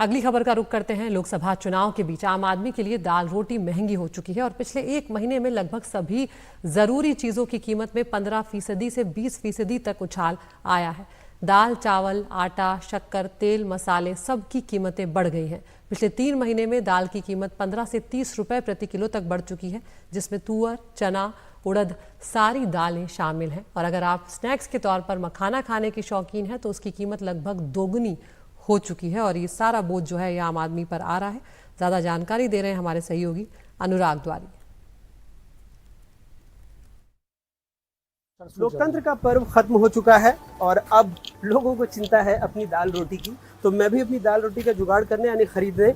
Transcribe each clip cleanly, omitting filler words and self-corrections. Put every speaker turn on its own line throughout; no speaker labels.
अगली खबर का रुख करते हैं। लोकसभा चुनाव के बीच आम आदमी के लिए दाल रोटी महंगी हो चुकी है और पिछले एक महीने में लगभग सभी जरूरी चीजों की कीमत में 15% से 20% तक उछाल आया है। दाल, चावल, आटा, शक्कर, तेल, मसाले सब की कीमतें बढ़ गई हैं। पिछले 3 महीने में दाल की कीमत 15 से 30 रुपए प्रति किलो तक बढ़ चुकी है, जिसमें तुअर, चना, उड़द सारी दालें शामिल हैं। और अगर आप स्नैक्स के तौर पर मखाना खाने के शौकीन हैं तो उसकी कीमत लगभग दोगुनी हो चुकी है और ये सारा बोझ जो है ये आम आदमी पर आ रहा है। ज़्यादा जानकारी दे रहे हैं हमारे सहयोगी अनुराग द्वारी।
लोकतंत्र का पर्व खत्म हो चुका है और अब लोगों को चिंता है अपनी दाल रोटी की। तो मैं भी अपनी दाल रोटी का जुगाड़ करने यानी खरीदने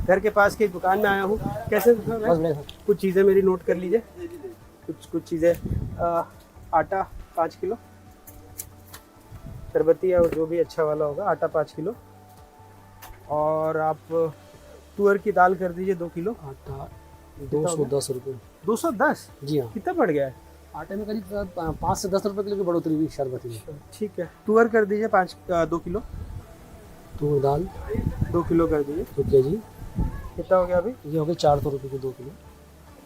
घर के पास की दुकान में आया हूँ। कैसे कुछ चीज़ें मेरी नोट कर लीजिए। कुछ चीज़ें, आटा 5 किलो, शरबती या जो भी अच्छा वाला होगा, आटा 5 किलो, और आप तुअर की दाल कर दीजिए 2 किलो।
आटा 210 रुपये।
210?
जी हाँ।
कितना बढ़ गया है?
आटे में करीब 5 से 10 रुपये किलो की बढ़ोतरी हुई शरबती में।
ठीक है, तुअर कर दीजिए 2 किलो।
तूर दाल
2 किलो कर दीजिए।
ठीक है जी।
कितना हो गया अभी?
ये हो गए 400 रुपये की 2 किलो।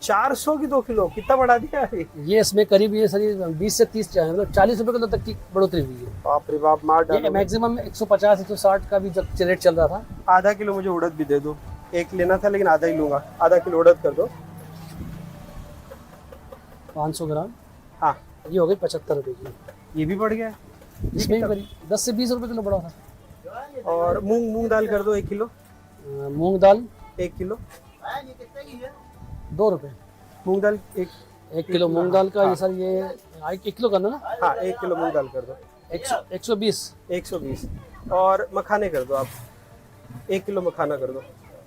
400 की 2 किलो? कितना बढ़ा दिया है?
ये इसमें करीब ये सर 20 से 30 मतलब 40 रुपये किलो तक की बढ़ोतरी हुई है।
बाप रे बाप, मार डालो।
मैक्सिमम 150-160 का भी जब रेट चल रहा था।
आधा किलो मुझे उड़द भी दे दो। एक लेना था लेकिन आधा ही लूंगा। आधा किलो उड़द कर दो।
500 ग्राम।
हाँ,
ये हो गई 75 रुपये की।
ये भी बढ़ गया।
इसमें भी करीब 10 से 20 रुपये किलो बढ़ा था।
और मूंग दाल कर दो 1 किलो।
मूंग दाल
1 किलो।
2 रुपये।
मूंग दाल 1
किलो मूंग दाल का। ये सर ये 1 किलो करना ना।
हाँ, 1 किलो मूंग दाल कर दो।
120।
और मखाने कर दो आप 1 किलो मखाना कर दो।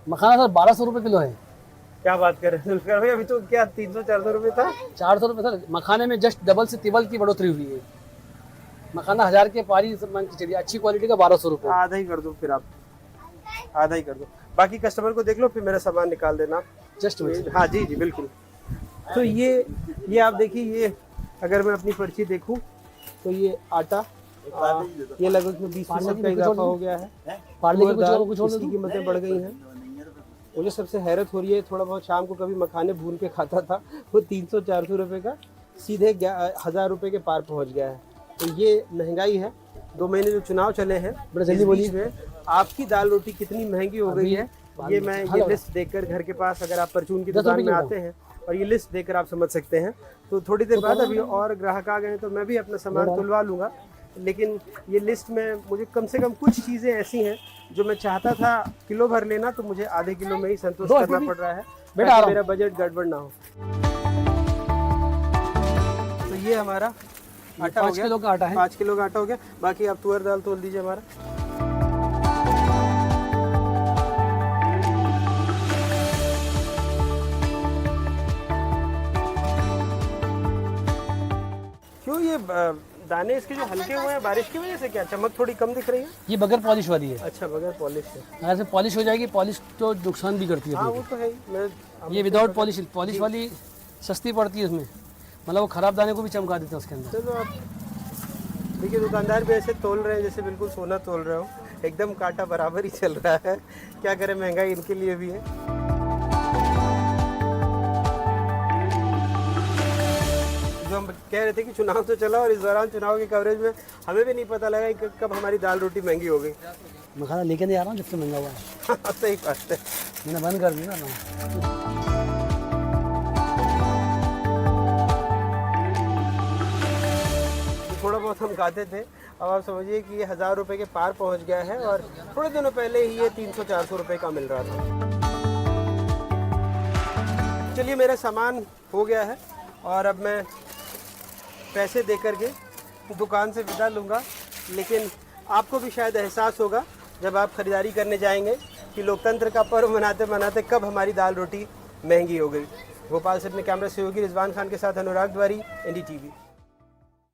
मखाना सर 1200 रुपये किलो है।
क्या बात कर रहे हैं भाई, अभी तो क्या 300-400 रुपये था।
400 रुपये सर। मखाने में जस्ट डबल से तिबल की बढ़ोतरी हुई है। मखाना 1000 के पारी चलिए, अच्छी क्वालिटी का 1200 रुपये।
आधा ही कर दो फिर आप, आधा ही कर दो। बाकी कस्टमर को देख लो, फिर मेरा सामान निकाल देना आप।
जस्ट
हाँ जी जी बिल्कुल। तो ये आप देखिए, ये अगर मैं अपनी पर्ची देखूं तो ये आटा ये लगभग 20% का इजाफा हो गया है। इसकी कीमतें बढ़ गई हैं। मुझे सबसे हैरत हो रही है, थोड़ा बहुत शाम को कभी मखाने भून के खाता था, वो 300-400 रुपये का सीधे 1000 रुपये के पार पहुंच गया है। तो ये महंगाई है। 2 महीने जो चुनाव चले हैं, बड़ा जल्दी बोलिए में आपकी दाल रोटी कितनी महंगी हो गई है। ये मैं ये लिस्ट देखकर घर के पास, अगर आप परचून की दुकान में आते हैं और ये लिस्ट देखकर आप समझ सकते हैं। तो थोड़ी देर बाद अभी और ग्राहक आ गए हैं तो मैं भी अपना सामान तुलवा लूँगा। लेकिन ये लिस्ट में मुझे कम से कम कुछ चीज़ें ऐसी हैं जो मैं चाहता था किलो भर लेना, तो मुझे आधे किलो में ही संतोष करना पड़ रहा है, ताकि मेरा बजट गड़बड़ ना हो। तो ये हमारा आटा हो गया।
5 किलो का आटा है।
5 किलो का आटा हो गया। बाकी आप तुअर दाल तोल दीजिए हमारा। क्यों ये दाने इसके जो हल्के हुए हैं बारिश की वजह से, क्या चमक थोड़ी कम दिख रही है?
ये बगैर पॉलिश वाली है।
अच्छा, बगैर पॉलिश है।
अगर से पॉलिश हो जाएगी, पॉलिश तो नुकसान भी करती है।
हाँ, वो तो है ही।
ये विदाउट पॉलिश वाली सस्ती पड़ती है उसमें, मतलब वो खराब दाने को भी चमका देते हैं उसके अंदर।
चलो आप देखिए, दुकानदार भी ऐसे तोल रहे हैं जैसे बिल्कुल सोना तोल रहे हो। एकदम कांटा बराबर ही चल रहा है। क्या करें, महंगाई इनके लिए भी है। जो हम कह रहे थे कि चुनाव तो चला और इस दौरान चुनाव की कवरेज में हमें भी नहीं पता लगा कि कब हमारी दाल रोटी महंगी हो गई।
मखाना लेके नहीं आ रहा हूँ जब से महंगा हुआ है।
सही बात है,
मैंने बंद कर दिया ना।
थोड़ा बहुत हम खाते थे, अब आप समझिए कि ये 1000 रुपये के पार पहुंच गया है और थोड़े दिनों पहले ही ये 300-400 रुपये का मिल रहा था। चलिए, मेरा सामान हो गया है और अब मैं पैसे दे करके दुकान से विदा लूँगा। लेकिन आपको भी शायद एहसास होगा जब आप ख़रीदारी करने जाएंगे कि लोकतंत्र का पर्व मनाते मनाते कब हमारी दाल रोटी महंगी हो गई। भोपाल से अपने कैमरा सहयोगी रिजवान खान के साथ अनुराग द्वारी, NDTV।